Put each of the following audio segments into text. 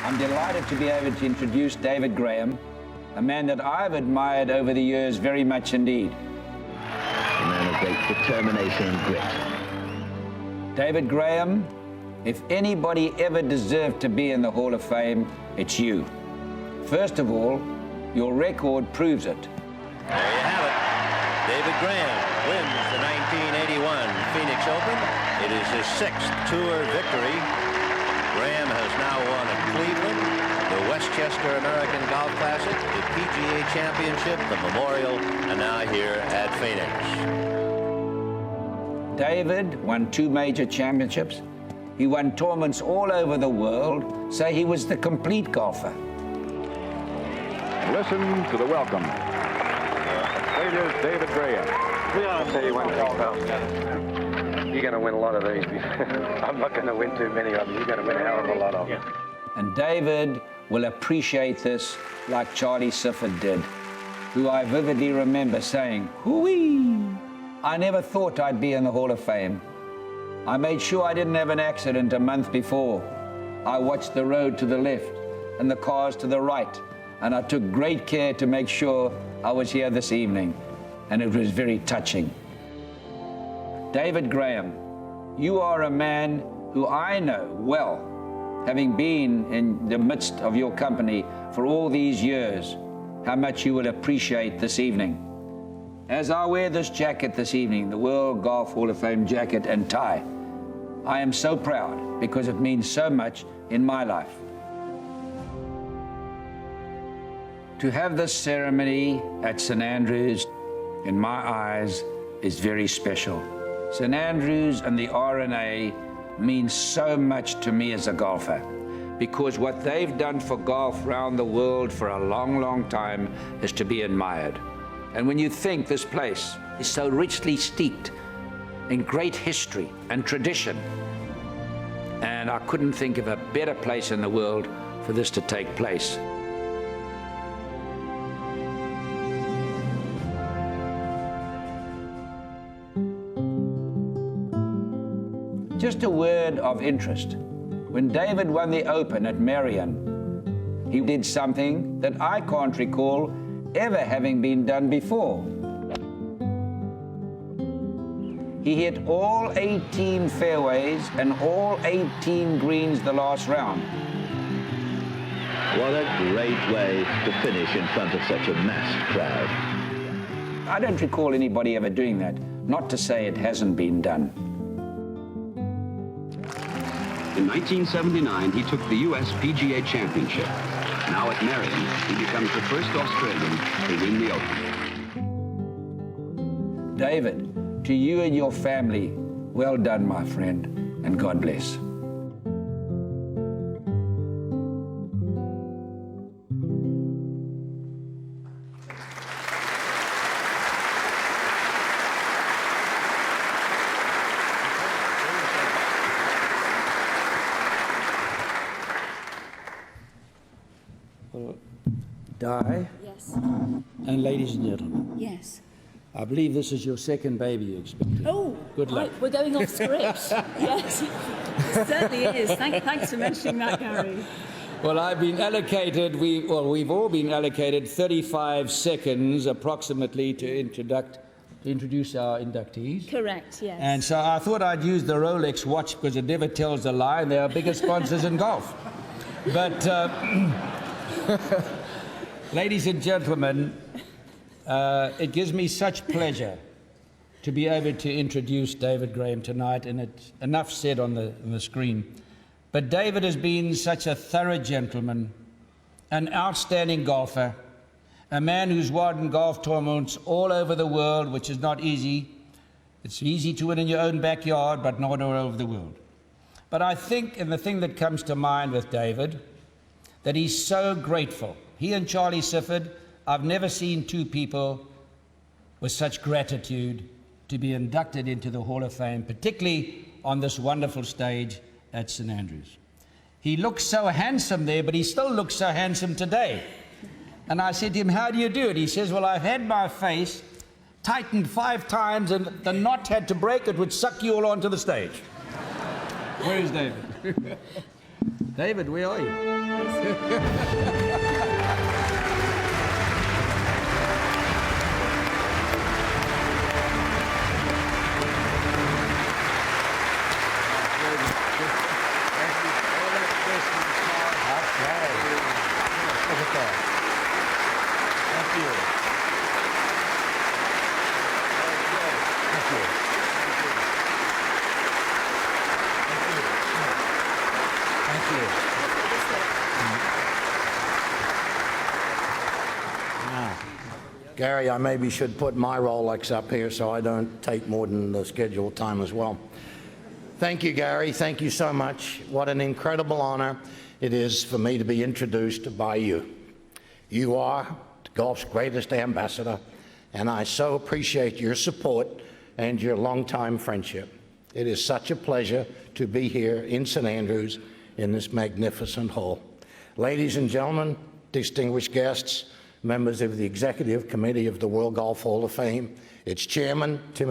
I'm delighted to be able to introduce David Graham, a man that I've admired over the years very much indeed. A man of great determination and grit. David Graham, if anybody ever deserved to be in the Hall of Fame, it's you. First of all, your record proves it. There you have it. David Graham wins the 1981 Phoenix Open. It is his 6th tour victory. Graham has now won at Cleveland, the Westchester American Golf Classic, the PGA Championship, the Memorial, and now here at Phoenix. David won 2 major championships. He won tournaments all over the world, so he was the complete golfer. Listen to the welcome. Australia's David Graham. I'll tell you one thing, you're going to win a lot of these. I'm not going to win too many of them. You're going to win a hell of a lot of them. And David will appreciate this like Charlie Sifford did, who I vividly remember saying, "Hoo-wee! I never thought I'd be in the Hall of Fame. I made sure I didn't have an accident a month before. I watched the road to the left and the cars to the right, and I took great care to make sure I was here this evening." And it was very touching. David Graham, you are a man who I know well, having been in the midst of your company for all these years, how much you will appreciate this evening. As I wear this jacket this evening, the World Golf Hall of Fame jacket and tie, I am so proud because it means so much in my life. To have this ceremony at St. Andrews, in my eyes, is very special. St. Andrews and the R&A means so much to me as a golfer, because what they've done for golf around the world for a long, long time is to be admired. And when you think this place is so richly steeped in great history and tradition, and I couldn't think of a better place in the world for this to take place. Just a word of interest. When David won the Open at Marion, he did something that I can't recall ever having been done before. He hit all 18 fairways and all 18 greens the last round. What a great way to finish in front of such a massed crowd. I don't recall anybody ever doing that, not to say it hasn't been done. In 1979, he took the U.S. PGA Championship. Now at Marion, he becomes the first Australian to win the Open. David, to you and your family, well done, my friend, and God bless. Di, Yes. and ladies and gentlemen, Yes. I believe this is your second baby you expected. Oh, Good luck. right, we're going off script. Yes, it certainly is. Thanks for mentioning that, Gary. Well, I've been allocated, we've all been allocated 35 seconds approximately to introduce our inductees. Correct, yes. And so I thought I'd use the Rolex watch because it never tells a lie, and they're our biggest sponsors in golf. But, ladies and gentlemen, it gives me such pleasure to be able to introduce David Graham tonight, and it's enough said on the screen. But David has been such a thorough gentleman, an outstanding golfer, a man who's won golf tournaments all over the world, which is not easy. It's easy to win in your own backyard, but not all over the world. But I think, and the thing that comes to mind with David, that he's so grateful. He and Charlie Sifford, I've never seen two people with such gratitude to be inducted into the Hall of Fame, particularly on this wonderful stage at St. Andrews. He looks so handsome there, but he still looks so handsome today. And I said to him, "How do you do it?" He says, "Well, I've had my face tightened 5 times, and the knot had to break. It would suck you all onto the stage." Where is David? David, where are you? Gary, I maybe should put my Rolex up here so I don't take more than the scheduled time as well. Thank you, Gary. Thank you so much. What an incredible honor it is for me to be introduced by you. You are golf's greatest ambassador, and I so appreciate your support and your longtime friendship. It is such a pleasure to be here in St. Andrews in this magnificent hall. Ladies and gentlemen, distinguished guests, members of the Executive Committee of the World Golf Hall of Fame, its chairman, Tim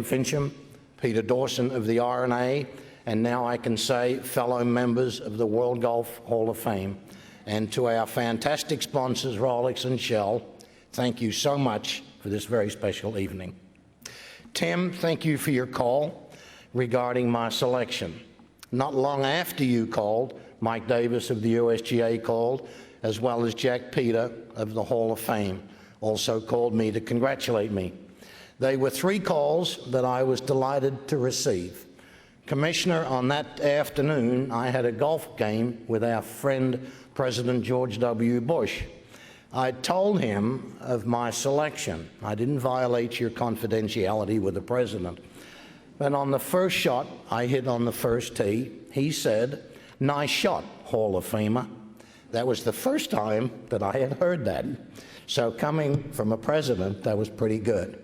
Fincham, Peter Dawson of the R&A, and now I can say fellow members of the World Golf Hall of Fame, and to our fantastic sponsors, Rolex and Shell, thank you so much for this very special evening. Tim, thank you for your call regarding my selection. Not long after you called, Mike Davis of the USGA called, as well as Jack Peter of the Hall of Fame also called me to congratulate me. They were 3 calls that I was delighted to receive. Commissioner, on that afternoon, I had a golf game with our friend, President George W. Bush. I told him of my selection. I didn't violate your confidentiality with the president. But on the first shot, I hit on the first tee. He said, "Nice shot, Hall of Famer." That was the first time that I had heard that. So coming from a president, that was pretty good.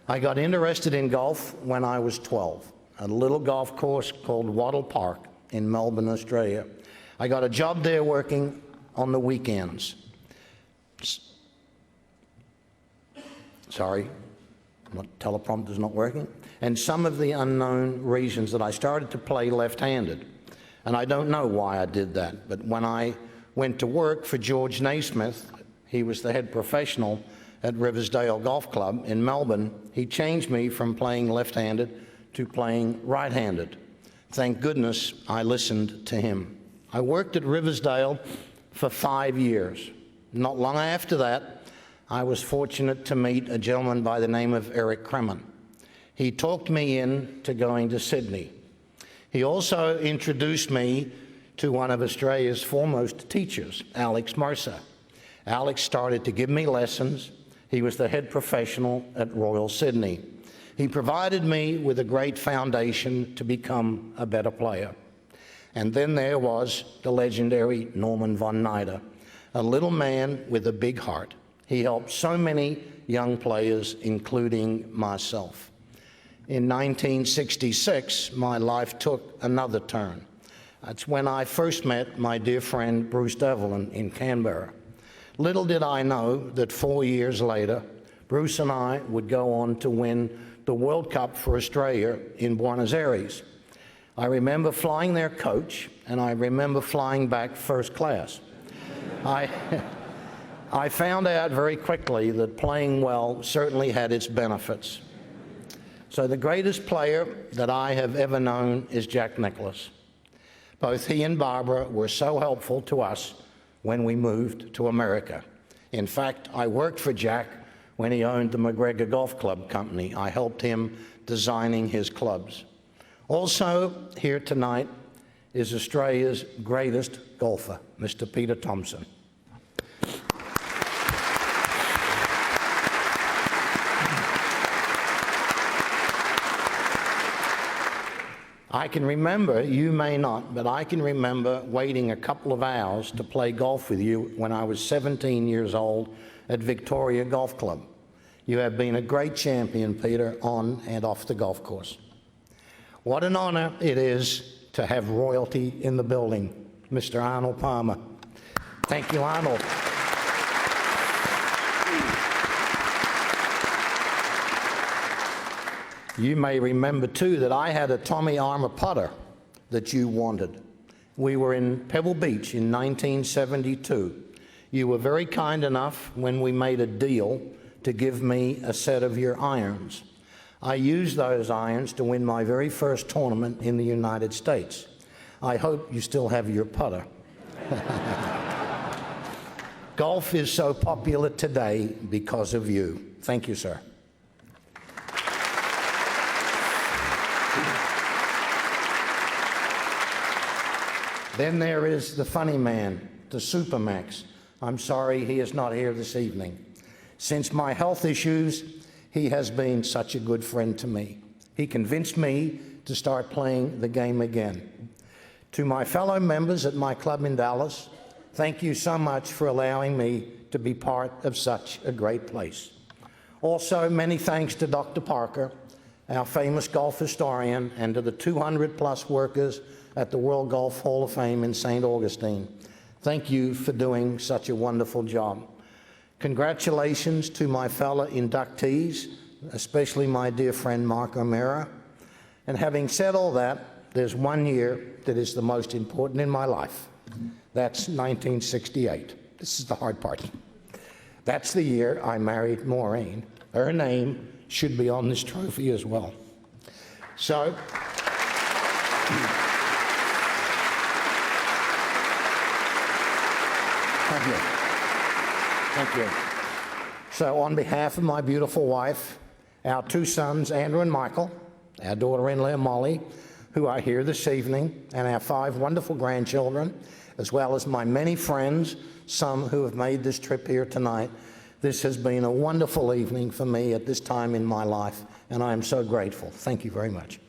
I got interested in golf when I was 12, at a little golf course called Wattle Park in Melbourne, Australia. I got a job there working on the weekends. Sorry, my teleprompter's not working. And some of the unknown reasons that I started to play left-handed. And I don't know why I did that, but when I went to work for George Naismith, he was the head professional at Riversdale Golf Club in Melbourne, he changed me from playing left-handed to playing right-handed. Thank goodness I listened to him. I worked at Riversdale for 5 years. Not long after that, I was fortunate to meet a gentleman by the name of Eric Kremen. He talked me into going to Sydney. He also introduced me to one of Australia's foremost teachers, Alex Mercer. Alex started to give me lessons. He was the head professional at Royal Sydney. He provided me with a great foundation to become a better player. And then there was the legendary Norman von Nida, a little man with a big heart. He helped so many young players, including myself. In 1966, my life took another turn. That's when I first met my dear friend Bruce Devlin in Canberra. Little did I know that 4 years later, Bruce and I would go on to win the World Cup for Australia in Buenos Aires. I remember flying their coach, and I remember flying back first class. I found out very quickly that playing well certainly had its benefits. So the greatest player that I have ever known is Jack Nicklaus. Both he and Barbara were so helpful to us when we moved to America. In fact, I worked for Jack when he owned the McGregor Golf Club Company. I helped him designing his clubs. Also here tonight is Australia's greatest golfer, Mr. Peter Thompson. I can remember, you may not, but I can remember waiting a couple of hours to play golf with you when I was 17 years old at Victoria Golf Club. You have been a great champion, Peter, on and off the golf course. What an honor it is to have royalty in the building, Mr. Arnold Palmer. Thank you, Arnold. You may remember, too, that I had a Tommy Armour putter that you wanted. We were in Pebble Beach in 1972. You were very kind enough when we made a deal to give me a set of your irons. I used those irons to win my very first tournament in the United States. I hope you still have your putter. Golf is so popular today because of you. Thank you, sir. Then there is the funny man, the Supermax. I'm sorry he is not here this evening. Since my health issues, he has been such a good friend to me. He convinced me to start playing the game again. To my fellow members at my club in Dallas, thank you so much for allowing me to be part of such a great place. Also, many thanks to Dr. Parker, our famous golf historian, and to the 200-plus workers at the World Golf Hall of Fame in St. Augustine. Thank you for doing such a wonderful job. Congratulations to my fellow inductees, especially my dear friend Mark O'Meara. And having said all that, there's one year that is the most important in my life. That's 1968. This is the hard part. That's the year I married Maureen. Her name should be on this trophy as well. So, thank you. Thank you. So on behalf of my beautiful wife, our two sons, Andrew and Michael, our daughter-in-law, Molly, who are here this evening, and our 5 wonderful grandchildren, as well as my many friends, some who have made this trip here tonight, this has been a wonderful evening for me at this time in my life, and I am so grateful. Thank you very much.